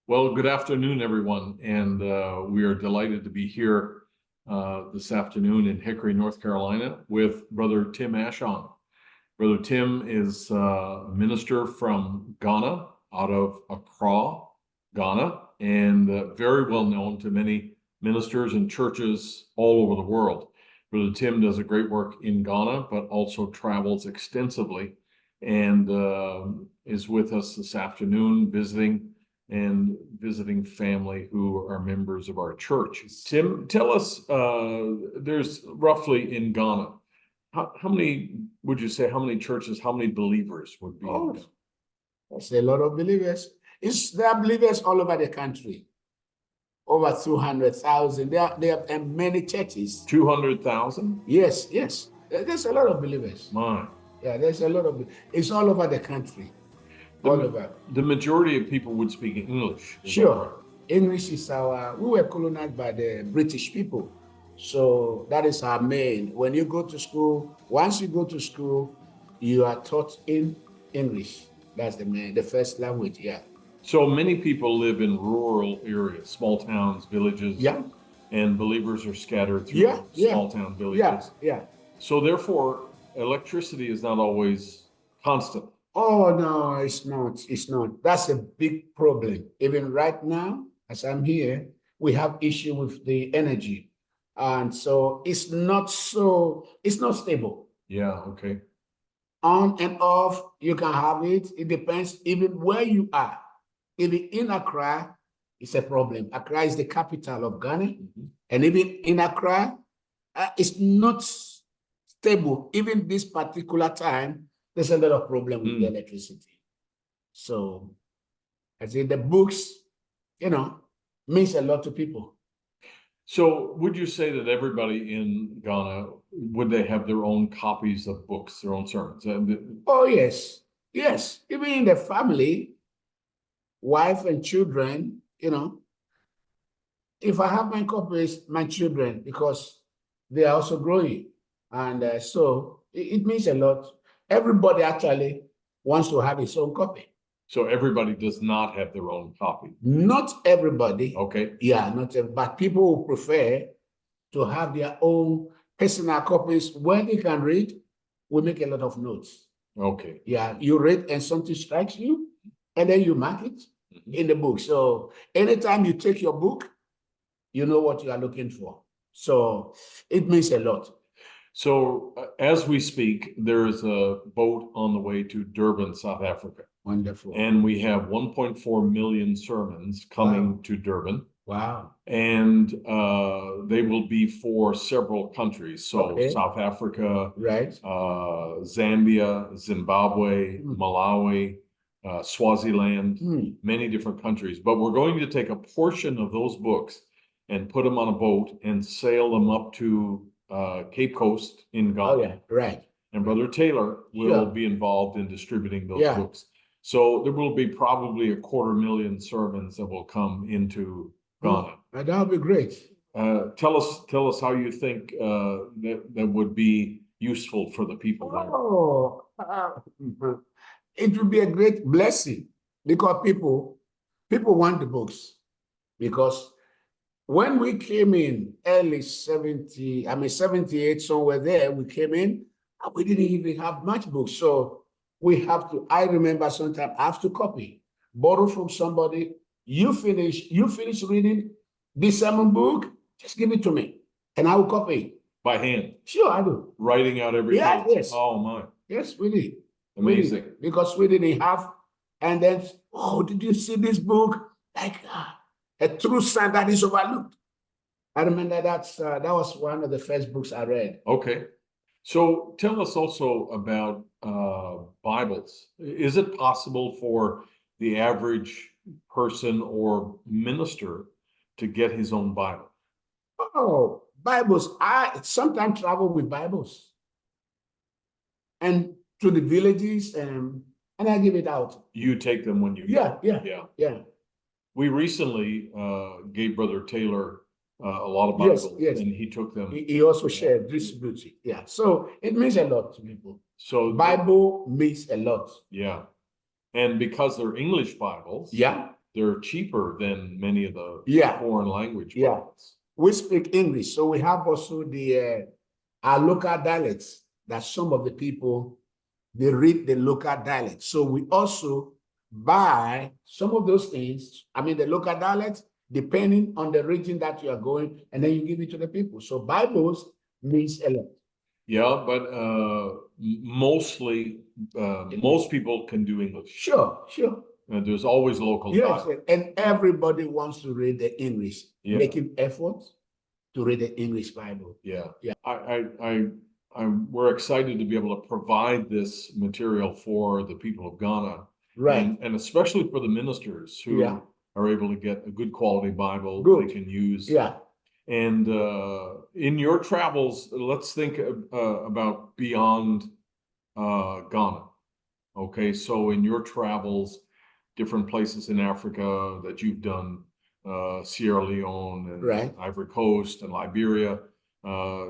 Well, good afternoon, everyone, and we are delighted to be here this afternoon in Hickory, North Carolina, with Brother Tim Ashong. Brother Tim is a minister from Ghana, out of Accra, Ghana, and very well known to many ministers and churches all over the world. Brother Tim does a great work in Ghana, but also travels extensively and is with us this afternoon visiting family who are members of our church. Tim, tell us, there's roughly in Ghana, how many would you say, how many churches, how many believers would be in Ghana? That's a lot of believers. There are believers all over the country. Over 200,000. There are many churches. 200,000? Yes. There's a lot of believers. My. Yeah, there's a lot of, it's all over the country. All over. The majority of people would speak English. Sure. English is we were colonized by the British people. So that is our main. When you go to school, once you go to school, you are taught in English. That's the first language, yeah. So many people live in rural areas, small towns, villages. Yeah. And believers are scattered through small town villages. Yeah. So therefore, electricity is not always constant. Oh, no, it's not. It's not. That's a big problem. Even right now, as I'm here, we have issue with the energy. And so it's not stable. Yeah, okay. On and off, you can have it. It depends even where you are. Even in Accra, it's a problem. Accra is the capital of Ghana. And even in Accra, it's not stable. Even this particular time, there's a lot of problem with the electricity. So I say the books, means a lot to people. So would you say that everybody in Ghana, would they have their own copies of books, their own sermons? Oh, yes. Yes. Even in the family, wife and children, if I have my copies, my children, because they are also growing. And so it means a lot. Everybody actually wants to have his own copy. So everybody does not have their own copy? Not everybody. Okay. Yeah, not everybody. But people who prefer to have their own personal copies where they can read, we make a lot of notes. Okay. Yeah, you read and something strikes you, and then you mark it in the book. So anytime you take your book, you know what you are looking for. So it means a lot. So as we speak, there is a boat on the way to Durban, South Africa. Wonderful. And we have 1.4 million sermons coming to Durban. Wow. And they will be for several countries. So South Africa, right? Zambia, Zimbabwe, Malawi, Swaziland, many different countries. But we're going to take a portion of those books and put them on a boat and sail them up to Cape Coast in Ghana. Oh, yeah, right. And Brother Taylor will be involved in distributing those books. So there will be probably 250,000 sermons that will come into Ghana. That would be great. Tell us how you think that would be useful for the people there. It would be a great blessing because people want the books. Because when we came in early 78, somewhere there, we came in, and we didn't even have much books. So we have to, I remember sometimes I have to copy, borrow from somebody. You finish reading this sermon book, just give it to me, and I will copy it. By hand? Sure, I do. Writing out every page? Yes. Oh, my. Yes, we did. Amazing. Because we didn't have, and then, did you see this book? Like, a true son that is overlooked. I remember that was one of the first books I read. Okay. So tell us also about Bibles. Is it possible for the average person or minister to get his own Bible? Oh, Bibles. I sometimes travel with Bibles and to the villages and I give it out. You take them when you Yeah. We recently gave Brother Taylor a lot of Bibles, and he took them. He also shared, distributed. Yeah. So it means a lot to people. So Bible means a lot. Yeah. And because they're English Bibles. Yeah. they're cheaper than many of the Yeah. foreign language Yeah. Bibles. We speak English, so we have also the our local dialects that some of the people they read the local dialect. So we also buy some of those things. I mean, the local dialects, depending on the region that you are going, and then you give it to the people. So Bibles means a lot. Yeah, but mostly most people can do English. Sure, sure. There's always local Yes, dialect. and everybody wants to read the English, Yeah. making effort to read the English Bible. Yeah. Yeah. We're excited to be able to provide this material for the people of Ghana, Right. and especially for the ministers who Yeah. are able to get a good quality Bible Good. they can use. Yeah. And in your travels, let's think about beyond Ghana. Okay, so in your travels, different places in Africa that you've done, Sierra Leone and Right. Ivory Coast and Liberia,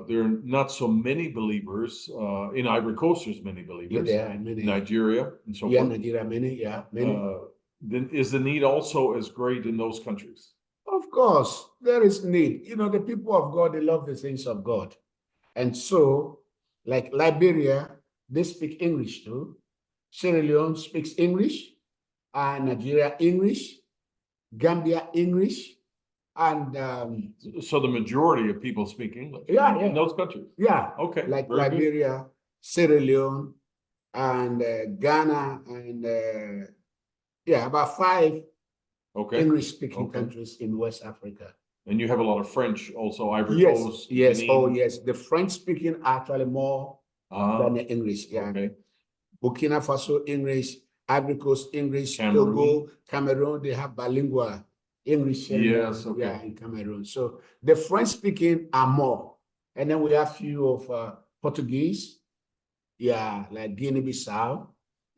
there are not so many believers. In Ivory Coast, there's many Yeah, believers. there are many. Nigeria and so Yeah, forth. Nigeria, many. Yeah, many. Then is the need also as great in those countries? Of course, there is need. You know, the people of God, they love the things of God. And so, like Liberia, they speak English too. Sierra Leone speaks English, and Nigeria English, Gambia English, and So the majority of people speak English. Yeah, in those countries. Yeah. Okay. Like very good. Liberia, Sierra Leone, and Ghana, and about 5 Okay. English-speaking Okay. countries in West Africa. And you have a lot of French also, Ivory Yes, Coast. yes, Benin. yes. The French-speaking actually more than the English. Yeah. Okay. Burkina Faso English, Ivory Coast English, Cameroon. Togo, Cameroon, they have bilingual English. Yes, okay. Yeah, in Cameroon. So the French-speaking are more. And then we have few of Portuguese. Yeah, like Guinea-Bissau.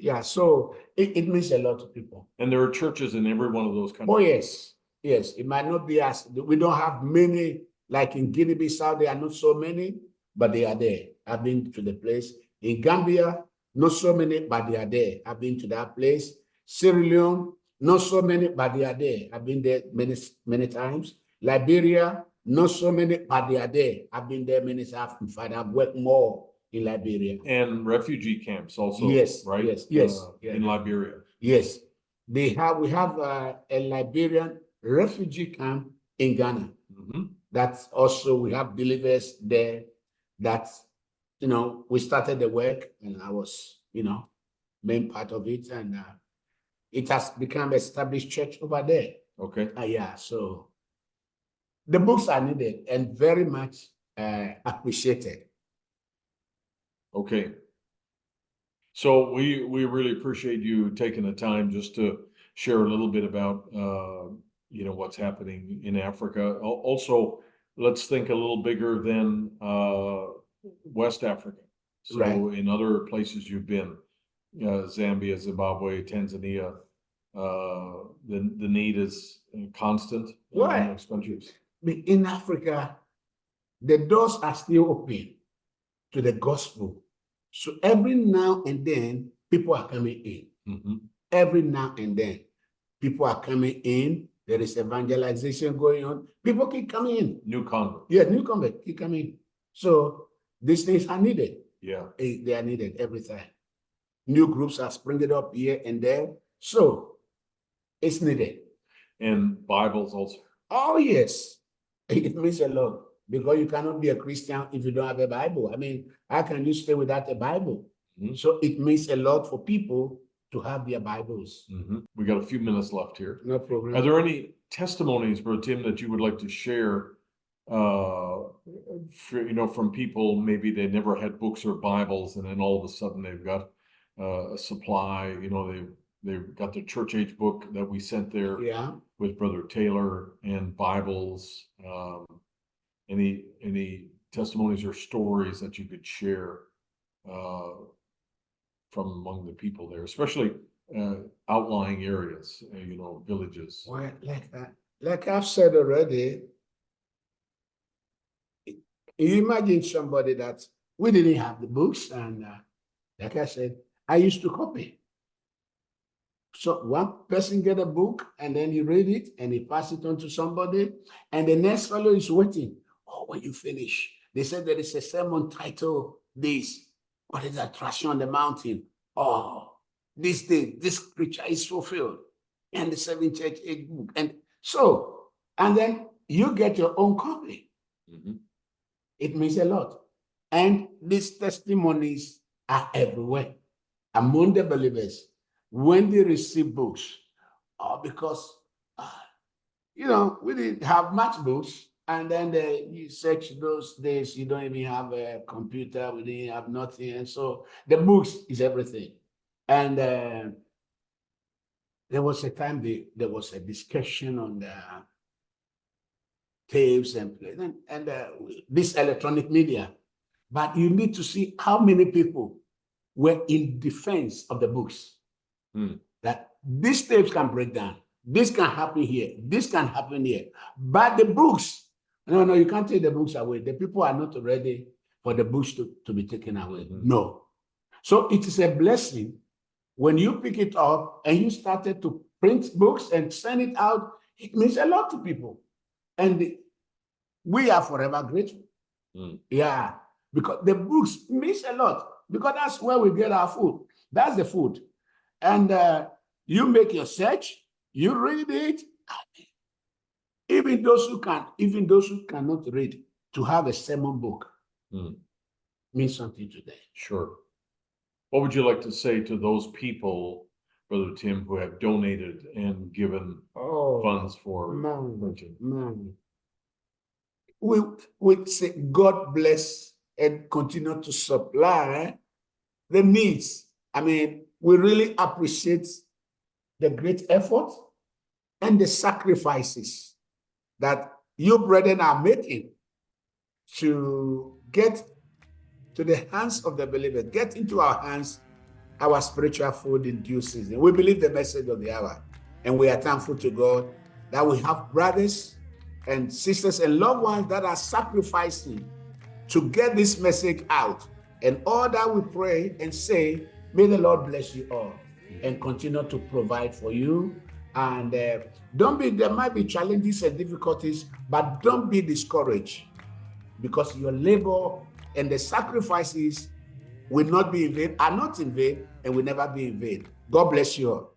Yeah, so it means a lot to people. And there are churches in every one of those countries. Oh, yes. Yes, it might not be as, we don't have many, like in Guinea-Bissau, there are not so many, but they are there. I've been to the place. In Gambia, not so many, but they are there. I've been to that place. Sierra Leone, not so many, but they are there. I've been there many times. Liberia, not so many, but they are there. I've been there many times. In fact, I've worked more in Liberia. And refugee camps also, Yes, right? yes. In Liberia. Yes, we have a Liberian refugee camp in Ghana. That's also, we have believers there that, we started the work and I was, main part of it, and it has become established church over there. Okay. Yeah, so the books are needed and very much appreciated. Okay. So we really appreciate you taking the time just to share a little bit about what's happening in Africa. Also, let's think a little bigger than West Africa. So Right. in other places you've been, Zambia, Zimbabwe, Tanzania, the need is constant in those countries. In Africa, the doors are still open to the gospel. So every now and then, people are coming in. Every now and then, people are coming in. There is evangelization going on. People keep coming in. New convert. Yeah, new convert keep coming in. So these things are needed. Yeah. They are needed every time. New groups are springing up here and there. So it's needed. And Bibles also. Oh, yes. It means a lot. Because you cannot be a Christian if you don't have a Bible. I mean, how can you stay without a Bible? So it means a lot for people to have their Bibles. We got a few minutes left here. No problem. Are there any testimonies, Bro Tim, that you would like to share? From people, maybe they never had books or Bibles, and then all of a sudden they've got a supply. They've got the church age book that we sent there. Yeah. With Brother Taylor, and Bibles. Any testimonies or stories that you could share from among the people there, especially outlying areas, villages? Well, like I've said already, you imagine somebody that we didn't have the books, and like I said, I used to copy. So one person get a book and then he read it and he pass it on to somebody, and the next fellow is waiting. Oh, when you finish, they said there is a sermon titled this. What is attraction on the mountain? Oh, this day, this scripture is fulfilled. And the 7 church age book. And so, and then you get your own copy. Mm-hmm. It means a lot. And these testimonies are everywhere among the believers when they receive books. Because, we didn't have much books. And then you search those days, you don't even have a computer, we didn't have nothing. And so the books is everything. And there was a time there was a discussion on the tapes and this electronic media. But you need to see how many people were in defense of the books. That these tapes can break down. This can happen here. This can happen here. But the books, no, you can't take the books away. The people are not ready for the books to be taken away. No. So it is a blessing when you pick it up and you started to print books and send it out. It means a lot to people. And we are forever grateful. Yeah. Because the books means a lot. Because that's where we get our food. That's the food. And you make your search, you read it. Even those who cannot read, to have a sermon book means something to them. Sure. What would you like to say to those people, Brother Tim, who have donated and given funds for printing? We say God bless and continue to supply the needs. I mean, we really appreciate the great effort and the sacrifices that you brethren are making to get to the hands of the believer, get into our hands our spiritual food in due season. We believe the message of the hour, and we are thankful to God that we have brothers and sisters and loved ones that are sacrificing to get this message out. And all that we pray and say, may the Lord bless you all and continue to provide for you. And there might be challenges and difficulties, but don't be discouraged, because your labor and the sacrifices will not be in vain, are not in vain, and will never be in vain. God bless you all.